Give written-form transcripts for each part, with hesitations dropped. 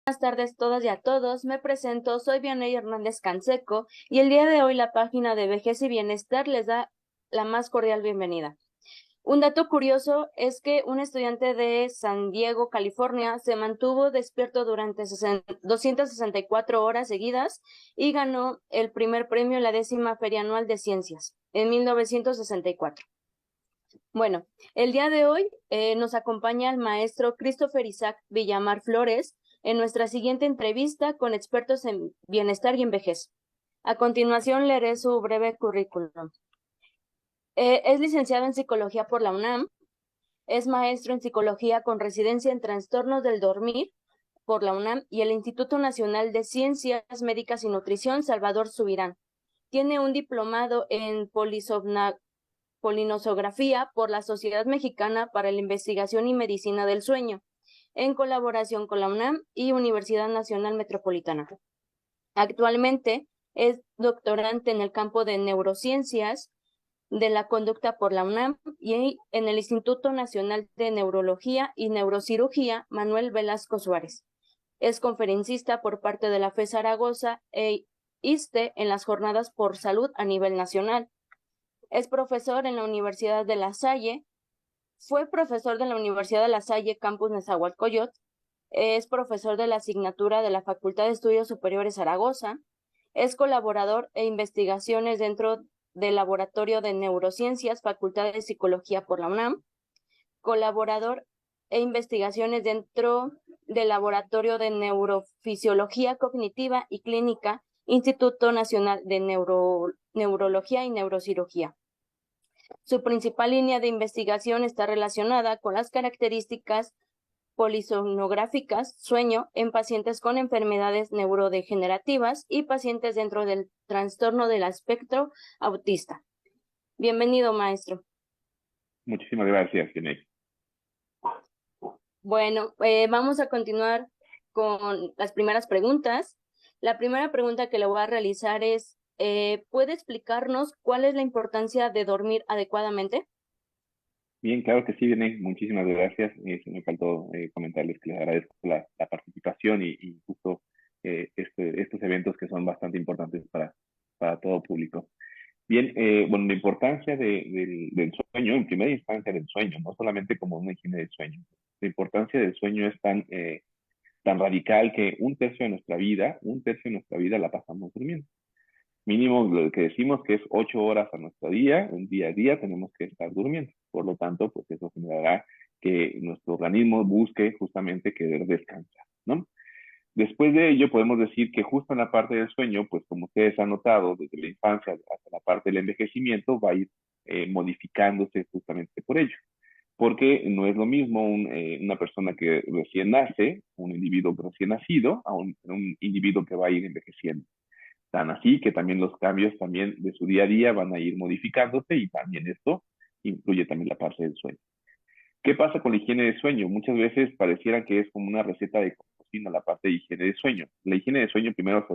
Buenas tardes todas y a todos. Me presento, soy Vianey Hernández Canseco y el día de hoy la página de Vejez y Bienestar les da la más cordial bienvenida. Un dato curioso es que un estudiante de San Diego, California, se mantuvo despierto durante 264 horas seguidas y ganó el primer premio en la 10ª Feria Anual de Ciencias en 1964. Bueno, el día de hoy nos acompaña el maestro Christopher Isaac Villamar Flores en nuestra siguiente entrevista con expertos en bienestar y en vejez. A continuación leeré su breve currículum. Es licenciado en psicología por la UNAM, es maestro en psicología con residencia en trastornos del dormir por la UNAM y el Instituto Nacional de Ciencias Médicas y Nutrición Salvador Subirán. Tiene un diplomado en polinosografía por la Sociedad Mexicana para la Investigación y Medicina del Sueño, en colaboración con la UNAM y Universidad Nacional Metropolitana. Actualmente es doctorante en el campo de neurociencias de la conducta por la UNAM y en el Instituto Nacional de Neurología y Neurocirugía Manuel Velasco Suárez. Es conferencista por parte de la FE Zaragoza e ISSSTE en las jornadas por salud a nivel nacional. Es profesor en la Universidad de La Salle, fue profesor de la Universidad de La Salle, campus Nezahualcóyotl, es profesor de la asignatura de la Facultad de Estudios Superiores Zaragoza, es colaborador e investigaciones dentro del Laboratorio de Neurociencias, Facultad de Psicología por la UNAM, colaborador e investigaciones dentro del Laboratorio de Neurofisiología Cognitiva y Clínica, Instituto Nacional de Neurología y Neurocirugía. Su principal línea de investigación está relacionada con las características polisomnográficas, sueño, en pacientes con enfermedades neurodegenerativas y pacientes dentro del trastorno del espectro autista. Bienvenido, maestro. Muchísimas gracias, Genei. Bueno, vamos a continuar con las primeras preguntas. La primera pregunta que le voy a realizar es, ¿puede explicarnos cuál es la importancia de dormir adecuadamente? Bien, claro que sí, Genei. Muchísimas gracias. Se me faltó comentarles que les agradezco la participación y justo estos eventos que son bastante importantes para todo público. Bien, bueno, la importancia del sueño, en primera instancia del sueño, no solamente como una higiene del sueño. La importancia del sueño es tan radical que un tercio de nuestra vida la pasamos durmiendo. Mínimo lo que decimos que es 8 horas a nuestro día, un día a día tenemos que estar durmiendo. Por lo tanto, pues eso generará que nuestro organismo busque justamente querer descansar, ¿no? Después de ello, podemos decir que justo en la parte del sueño, pues como ustedes han notado, desde la infancia hasta la parte del envejecimiento, va a ir modificándose justamente por ello. Porque no es lo mismo una persona que recién nace, un individuo recién nacido, a un individuo que va a ir envejeciendo. Tan así que también los cambios también de su día a día van a ir modificándose y también esto incluye también la parte del sueño. ¿Qué pasa con la higiene de sueño? Muchas veces pareciera que es como una receta de cocina la parte de higiene de sueño. La higiene de sueño primero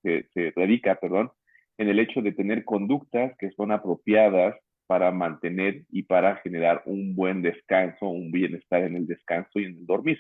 se radica, perdón, en el hecho de tener conductas que son apropiadas para mantener y para generar un buen descanso, un bienestar en el descanso y en el dormir.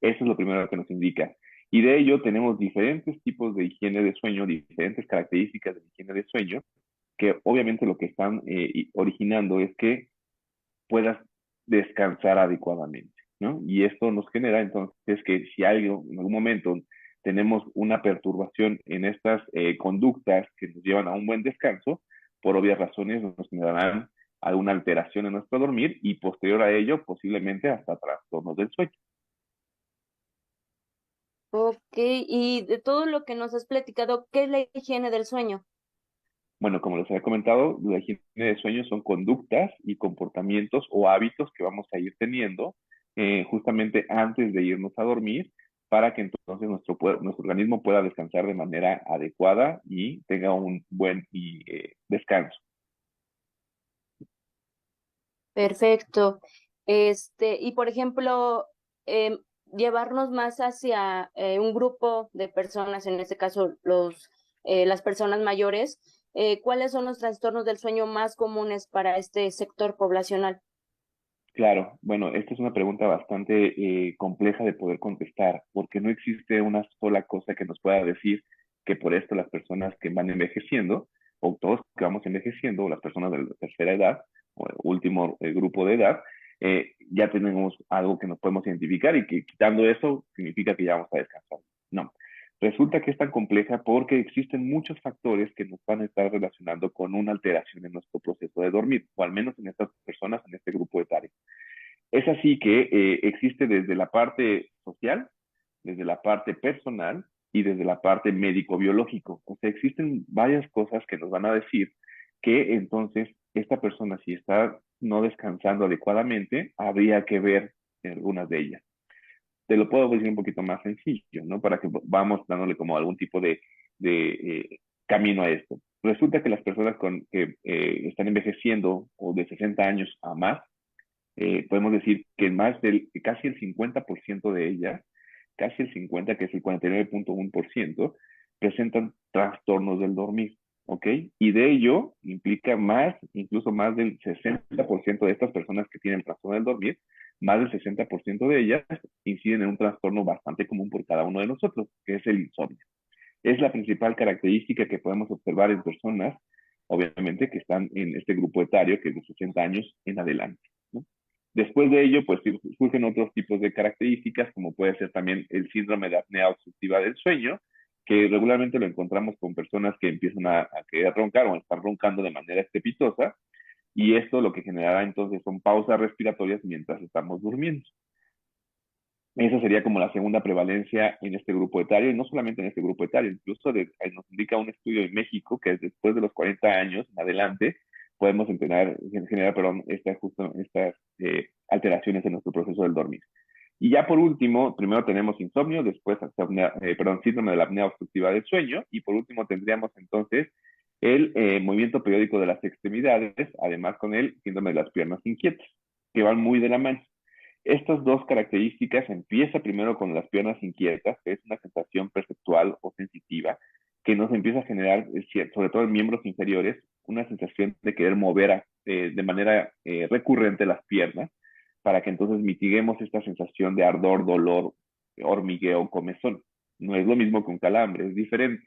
Eso es lo primero que nos indica. Y de ello tenemos diferentes tipos de higiene de sueño, diferentes características de higiene de sueño, que obviamente lo que están originando es que puedas descansar adecuadamente, ¿no? Y esto nos genera entonces que si algo en algún momento tenemos una perturbación en estas conductas que nos llevan a un buen descanso, por obvias razones nos generarán alguna alteración en nuestro dormir y posterior a ello posiblemente hasta trastornos del sueño. Ok, y de todo lo que nos has platicado, ¿qué es la higiene del sueño? Bueno, como les había comentado, la higiene de sueño son conductas y comportamientos o hábitos que vamos a ir teniendo justamente antes de irnos a dormir para que entonces nuestro organismo pueda descansar de manera adecuada y tenga un buen descanso. Perfecto. Y por ejemplo, llevarnos más hacia un grupo de personas, en este caso las personas mayores, ¿cuáles son los trastornos del sueño más comunes para este sector poblacional? Claro, bueno, esta es una pregunta bastante compleja de poder contestar, porque no existe una sola cosa que nos pueda decir que por esto las personas que van envejeciendo, o todos que vamos envejeciendo, o las personas de la tercera edad, o el último grupo de edad, ya tenemos algo que nos podemos identificar y que quitando eso significa que ya vamos a descansar. No, resulta que es tan compleja porque existen muchos factores que nos van a estar relacionando con una alteración en nuestro proceso de dormir, o al menos en estas personas, en este grupo etario. Es así que existe desde la parte social, desde la parte personal y desde la parte médico-biológico. O sea, existen varias cosas que nos van a decir que entonces esta persona, si está no descansando adecuadamente, habría que ver algunas de ellas. Te lo puedo decir un poquito más sencillo, ¿no? Para que vamos dándole como algún tipo de camino a esto. Resulta que las personas que están envejeciendo o de 60 años a más, podemos decir que casi el 50% de ellas, casi el 50, que es el 49.1%, presentan trastornos del dormir, ¿ok? Y de ello implica más, incluso más del 60% de estas personas que tienen trastorno del dormir, más del 60% de ellas inciden en un trastorno bastante común por cada uno de nosotros, que es el insomnio. Es la principal característica que podemos observar en personas, obviamente, que están en este grupo etario, que es de 60 años en adelante, ¿no? Después de ello, pues surgen otros tipos de características, como puede ser también el síndrome de apnea obstructiva del sueño, que regularmente lo encontramos con personas que empiezan a querer roncar o están roncando de manera estrepitosa, y esto lo que generará entonces son pausas respiratorias mientras estamos durmiendo. Esa sería como la segunda prevalencia en este grupo etario, y no solamente en este grupo etario, incluso nos indica un estudio en México que después de los 40 años en adelante podemos generar perdón, estas alteraciones en nuestro proceso del dormir. Y ya por último, primero tenemos insomnio, después síndrome de la apnea obstructiva del sueño, y por último tendríamos entonces el movimiento periódico de las extremidades, además con el síndrome de las piernas inquietas, que van muy de la mano. Estas dos características empieza primero con las piernas inquietas, que es una sensación perceptual o sensitiva, que nos empieza a generar, sobre todo en miembros inferiores, una sensación de querer mover de manera recurrente las piernas, para que entonces mitiguemos esta sensación de ardor, dolor, hormigueo, comezón. No es lo mismo que un calambre, es diferente.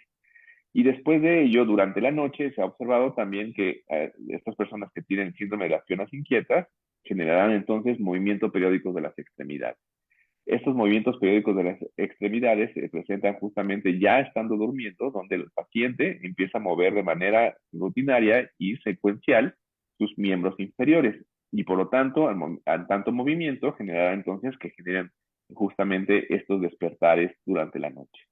Y después de ello, durante la noche, se ha observado también que estas personas que tienen síndrome de las piernas inquietas generarán entonces movimientos periódicos de las extremidades. Estos movimientos periódicos de las extremidades se presentan justamente ya estando durmiendo, donde el paciente empieza a mover de manera rutinaria y secuencial sus miembros inferiores. Y por lo tanto, al tanto movimiento, generará entonces que generen justamente estos despertares durante la noche.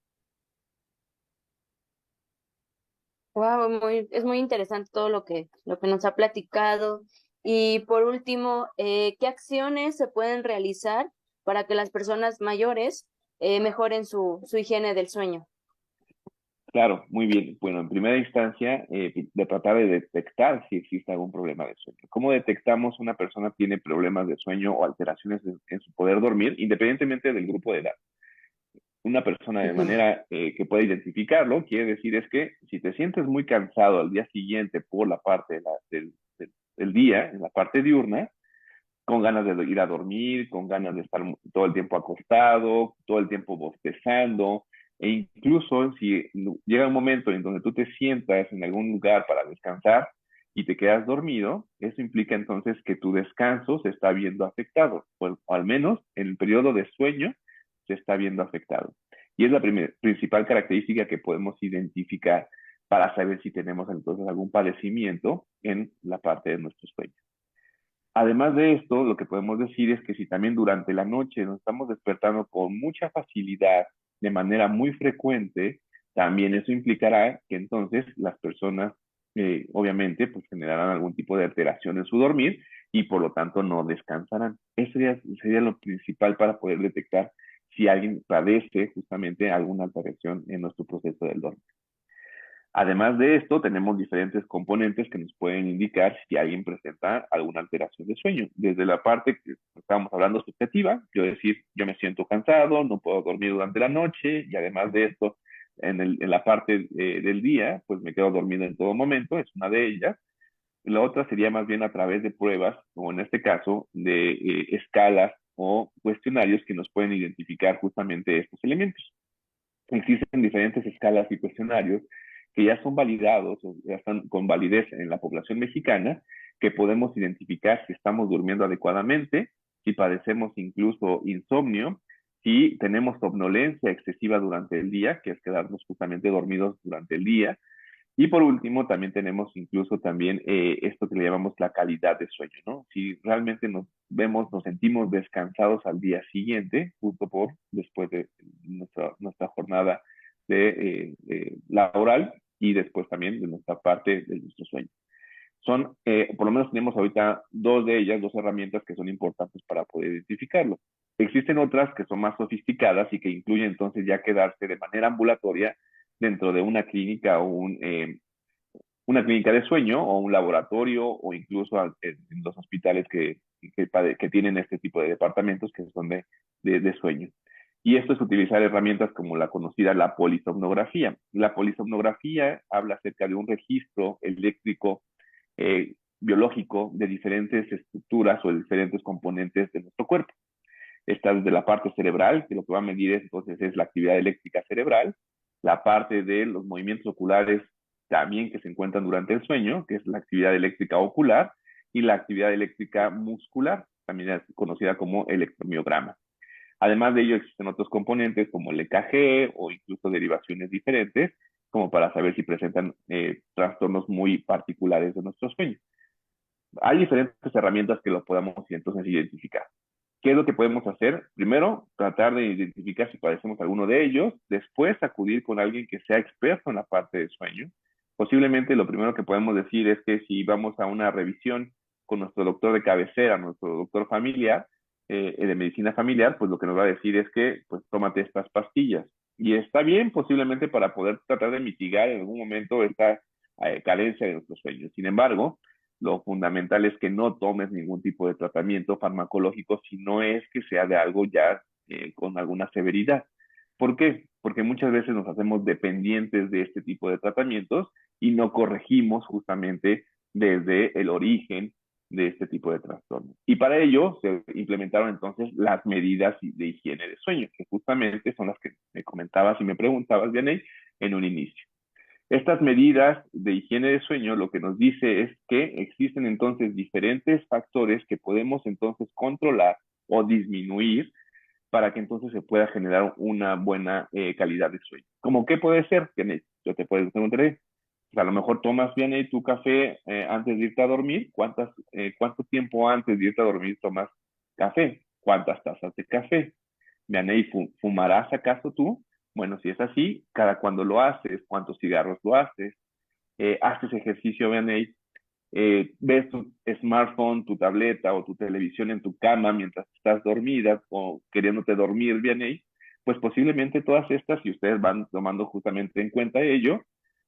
Wow, es muy interesante todo lo que nos ha platicado. Y por último, ¿qué acciones se pueden realizar para que las personas mayores mejoren su higiene del sueño? Claro, muy bien. Bueno, en primera instancia, de tratar de detectar si existe algún problema de sueño. ¿Cómo detectamos una persona tiene problemas de sueño o alteraciones en su poder dormir, independientemente del grupo de edad? Una persona de Ujú. manera que pueda identificarlo, quiere decir es que si te sientes muy cansado al día siguiente por la parte del día, en la parte diurna, con ganas de ir a dormir, con ganas de estar todo el tiempo acostado, todo el tiempo bostezando, e incluso si llega un momento en donde tú te sientas en algún lugar para descansar y te quedas dormido, eso implica entonces que tu descanso se está viendo afectado, o al menos en el periodo de sueño se está viendo afectado. Y es la principal característica que podemos identificar para saber si tenemos entonces algún padecimiento en la parte de nuestro sueño. Además de esto, lo que podemos decir es que si también durante la noche nos estamos despertando con mucha facilidad, de manera muy frecuente, también eso implicará que entonces las personas, obviamente, pues generarán algún tipo de alteración en su dormir y por lo tanto no descansarán. Eso sería lo principal para poder detectar si alguien padece justamente alguna alteración en nuestro proceso del dormir. Además de esto, tenemos diferentes componentes que nos pueden indicar si alguien presenta alguna alteración de sueño. Desde la parte que estábamos hablando subjetiva, yo decir, yo me siento cansado, no puedo dormir durante la noche, y además de esto, en la parte del día, pues me quedo dormido en todo momento, es una de ellas. La otra sería más bien a través de pruebas, o en este caso, de escalas o cuestionarios que nos pueden identificar justamente estos elementos. Existen diferentes escalas y cuestionarios que ya son validados o ya están con validez en la población mexicana, que podemos identificar si estamos durmiendo adecuadamente, si padecemos incluso insomnio, si tenemos somnolencia excesiva durante el día, que es quedarnos justamente dormidos durante el día, y por último, también tenemos incluso también esto que le llamamos la calidad de sueño, ¿no? Si realmente nos sentimos descansados al día siguiente, justo por después de nuestra jornada laboral y después también de nuestra parte de nuestro sueño. Por lo menos tenemos ahorita dos de ellas, dos herramientas que son importantes para poder identificarlo. Existen otras que son más sofisticadas y que incluyen entonces ya quedarse de manera ambulatoria dentro de una clínica o una clínica de sueño o un laboratorio o incluso en los hospitales que tienen este tipo de departamentos que son de sueño. Y esto es utilizar herramientas como la conocida la polisomnografía. La polisomnografía habla acerca de un registro eléctrico biológico de diferentes estructuras o de diferentes componentes de nuestro cuerpo. Está desde la parte cerebral, que lo que va a medir entonces es la actividad eléctrica cerebral, la parte de los movimientos oculares también que se encuentran durante el sueño, que es la actividad eléctrica ocular, y la actividad eléctrica muscular, también es conocida como electromiograma. Además de ello, existen otros componentes como el EKG o incluso derivaciones diferentes, como para saber si presentan trastornos muy particulares de nuestro sueño. Hay diferentes herramientas que lo podamos entonces identificar. ¿Qué es lo que podemos hacer? Primero, tratar de identificar si padecemos alguno de ellos, después acudir con alguien que sea experto en la parte de sueño. Posiblemente lo primero que podemos decir es que si vamos a una revisión con nuestro doctor de cabecera, nuestro doctor familiar, de medicina familiar, pues lo que nos va a decir es que pues tómate estas pastillas. Y está bien posiblemente para poder tratar de mitigar en algún momento esta carencia de nuestros sueños. Sin embargo, lo fundamental es que no tomes ningún tipo de tratamiento farmacológico si no es que sea de algo ya con alguna severidad. ¿Por qué? Porque muchas veces nos hacemos dependientes de este tipo de tratamientos y no corregimos justamente desde el origen de este tipo de trastornos. Y para ello se implementaron entonces las medidas de higiene de sueño, que justamente son las que me comentabas y me preguntabas, Vianey, en un inicio. Estas medidas de higiene de sueño lo que nos dice es que existen entonces diferentes factores que podemos entonces controlar o disminuir para que entonces se pueda generar una buena calidad de sueño. ¿Cómo qué puede ser? Yo te puedo preguntar, a lo mejor tomas bien tu café antes de irte a dormir. ¿Cuánto tiempo antes de irte a dormir tomas café? ¿Cuántas tazas de café? Vianey, ¿fumarás acaso tú? Bueno, si es así, cada cuándo lo haces, cuántos cigarros lo haces, haces ejercicio, Vianey, ves tu smartphone, tu tableta o tu televisión en tu cama mientras estás dormida o queriéndote dormir, Vianey, pues posiblemente todas estas, si ustedes van tomando justamente en cuenta ello,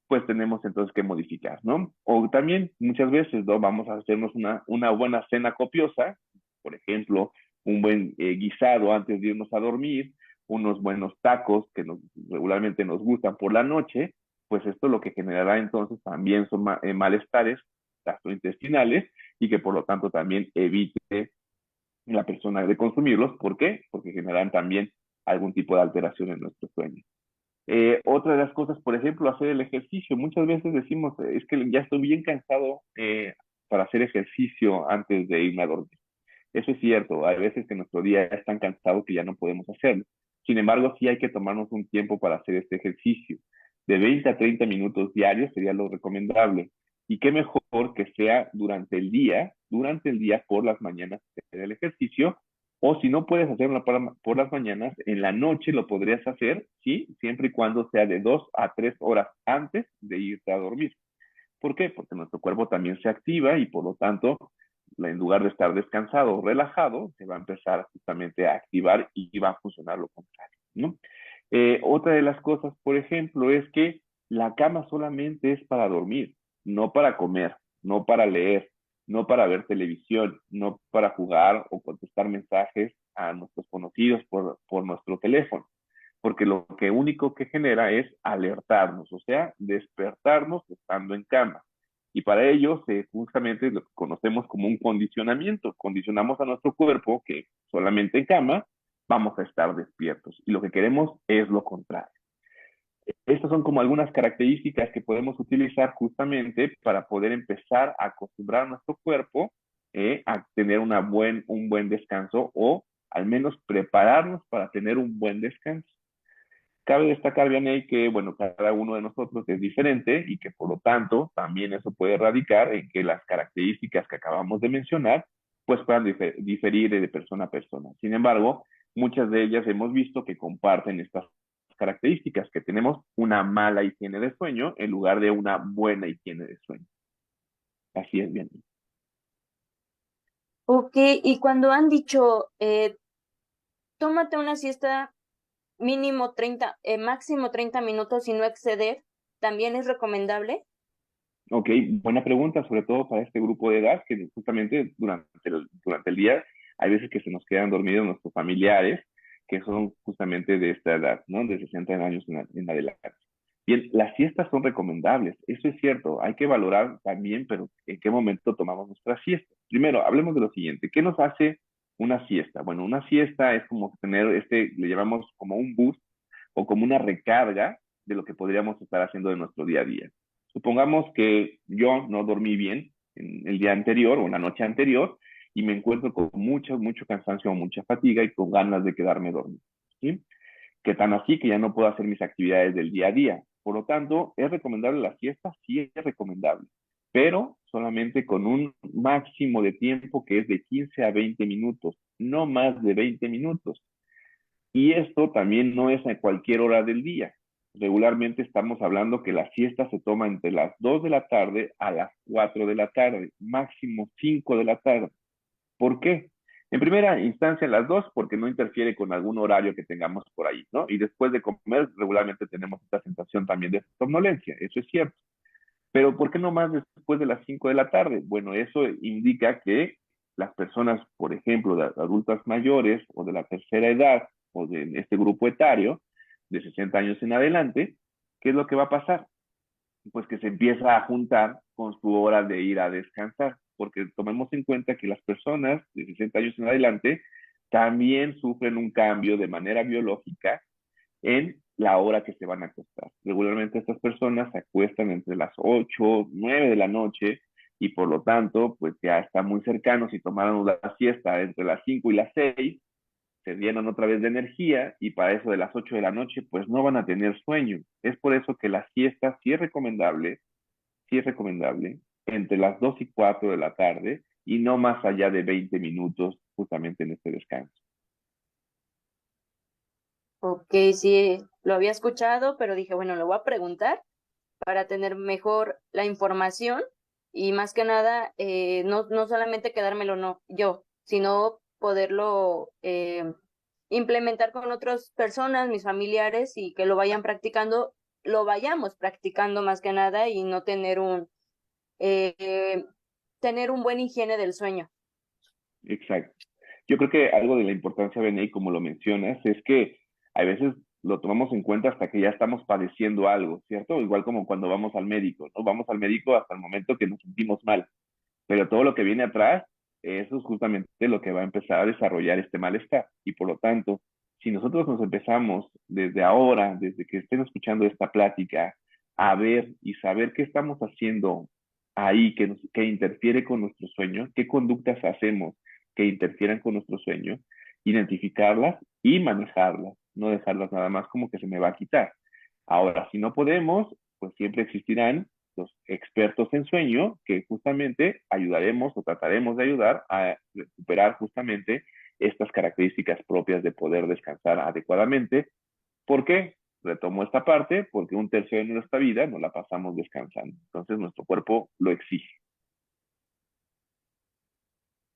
pues tenemos entonces que modificar, ¿no? O también muchas veces, ¿no? Vamos a hacernos una buena cena copiosa, por ejemplo, un buen guisado antes de irnos a dormir, unos buenos tacos que regularmente nos gustan por la noche, pues esto lo que generará entonces también son malestares gastrointestinales y que por lo tanto también evite la persona de consumirlos. ¿Por qué? Porque generan también algún tipo de alteración en nuestro sueño. Otra de las cosas, por ejemplo, hacer el ejercicio. Muchas veces decimos, es que ya estoy bien cansado para hacer ejercicio antes de irme a dormir. Eso es cierto, hay veces que nuestro día es tan cansado que ya no podemos hacerlo. Sin embargo, sí hay que tomarnos un tiempo para hacer este ejercicio. De 20 a 30 minutos diarios sería lo recomendable. Y qué mejor que sea durante el día por las mañanas hacer el ejercicio, o si no puedes hacerlo por las mañanas, en la noche lo podrías hacer, ¿sí? Siempre y cuando sea de 2 a 3 horas antes de irte a dormir. ¿Por qué? Porque nuestro cuerpo también se activa y por lo tanto, en lugar de estar descansado o relajado, se va a empezar justamente a activar y va a funcionar lo contrario, ¿no? Otra de las cosas, por ejemplo, es que la cama solamente es para dormir, no para comer, no para leer, no para ver televisión, no para jugar o contestar mensajes a nuestros conocidos por nuestro teléfono, porque lo que único que genera es alertarnos, o sea, despertarnos estando en cama. Y para ello, justamente lo que conocemos como un condicionamiento. Condicionamos a nuestro cuerpo que solamente en cama vamos a estar despiertos. Y lo que queremos es lo contrario. Estas son como algunas características que podemos utilizar justamente para poder empezar a acostumbrar a nuestro cuerpo a tener un buen descanso o al menos prepararnos para tener un buen descanso. Cabe destacar, Vianey, que bueno, cada uno de nosotros es diferente y que por lo tanto también eso puede radicar en que las características que acabamos de mencionar pues puedan diferir de persona a persona. Sin embargo, muchas de ellas hemos visto que comparten estas características, que tenemos una mala higiene de sueño en lugar de una buena higiene de sueño. Así es, bien. Ok, y cuando han dicho, tómate una siesta mínimo 30, máximo 30 minutos y no exceder, ¿también es recomendable? Ok, buena pregunta, sobre todo para este grupo de edad, que justamente durante el día hay veces que se nos quedan dormidos nuestros familiares, que son justamente de esta edad, ¿no? De 60 años en adelante. Bien, las siestas son recomendables, eso es cierto, hay que valorar también, pero en qué momento tomamos nuestra siesta. Primero, hablemos de lo siguiente, ¿qué nos hace una siesta? Bueno, una siesta es como tener le llamamos como un boost o como una recarga de lo que podríamos estar haciendo de nuestro día a día. Supongamos que yo no dormí bien en el día anterior o la noche anterior y me encuentro con mucho cansancio o mucha fatiga y con ganas de quedarme dormido. ¿Sí? Que tan así que ya no puedo hacer mis actividades del día a día. Por lo tanto, ¿es recomendable la siesta? Sí es recomendable, pero solamente con un máximo de tiempo que es de 15 a 20 minutos, no más de 20 minutos. Y esto también no es a cualquier hora del día. Regularmente estamos hablando que la siesta se toma entre las 2 de la tarde a las 4 de la tarde, máximo 5 de la tarde. ¿Por qué? En primera instancia, las dos, porque no interfiere con algún horario que tengamos por ahí, ¿no? Y después de comer, regularmente tenemos esta sensación también de somnolencia, eso es cierto. Pero ¿por qué no más después de las 5 de la tarde? Bueno, eso indica que las personas, por ejemplo, de adultas mayores o de la tercera edad o de este grupo etario, de 60 años en adelante, ¿qué es lo que va a pasar? Pues que se empieza a juntar con su hora de ir a descansar, porque tomemos en cuenta que las personas de 60 años en adelante también sufren un cambio de manera biológica en la hora que se van a acostar. Regularmente estas personas se acuestan entre las 8, 9 de la noche y por lo tanto, pues ya está muy cercano si tomaron la siesta entre las 5 y las 6, se llenan otra vez de energía y para eso de las 8 de la noche, pues no van a tener sueño. Es por eso que la siesta sí es recomendable entre las 2 y 4 de la tarde y no más allá de 20 minutos justamente en este descanso. Ok, sí, lo había escuchado, pero dije, bueno, lo voy a preguntar para tener mejor la información y más que nada, no solamente quedármelo no yo, sino poderlo implementar con otras personas, mis familiares, y que lo vayan practicando, lo vayamos practicando más que nada y no eh, tener un buen higiene del sueño. Exacto. Yo creo que algo de la importancia, Beney, como lo mencionas, es que a veces lo tomamos en cuenta hasta que ya estamos padeciendo algo, ¿cierto? Igual como cuando vamos al médico, ¿no? Vamos al médico hasta el momento que nos sentimos mal, pero todo lo que viene atrás, eso es justamente lo que va a empezar a desarrollar este malestar. Y por lo tanto, si nosotros nos empezamos desde ahora, desde que estén escuchando esta plática, a ver y saber qué estamos haciendo ahí que interfiere con nuestro sueño, qué conductas hacemos que interfieran con nuestro sueño, identificarlas y manejarlas, no dejarlas nada más como que se me va a quitar. Ahora, si no podemos, pues siempre existirán los expertos en sueño que justamente ayudaremos o trataremos de ayudar a recuperar justamente estas características propias de poder descansar adecuadamente. ¿Por qué? Retomo esta parte porque un tercio de nuestra vida no la pasamos descansando. Entonces nuestro cuerpo lo exige.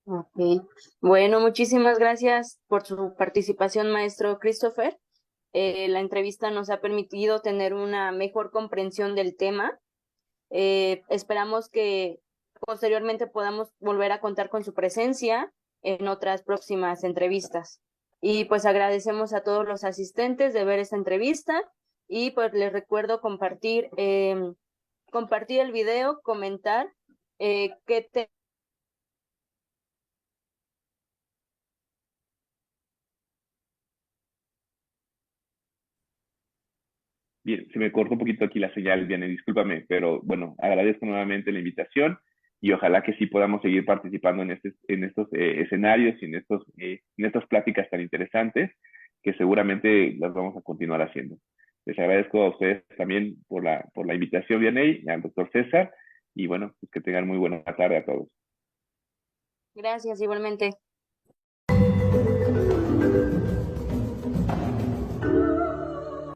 Ok. Bueno, muchísimas gracias por su participación, maestro Christopher. La entrevista nos ha permitido tener una mejor comprensión del tema. Esperamos que posteriormente podamos volver a contar con su presencia en otras próximas entrevistas. Y pues agradecemos a todos los asistentes de ver esta entrevista y pues les recuerdo compartir compartir el video, comentar qué te... Bien, se me cortó un poquito aquí la señal, bien, discúlpame, pero bueno, agradezco nuevamente la invitación y ojalá que sí podamos seguir participando en estos escenarios y en estas pláticas tan interesantes que seguramente las vamos a continuar haciendo. Les agradezco a ustedes también por la invitación, Vianey, y al doctor César, y bueno, pues que tengan muy buena tarde a todos. Gracias, igualmente.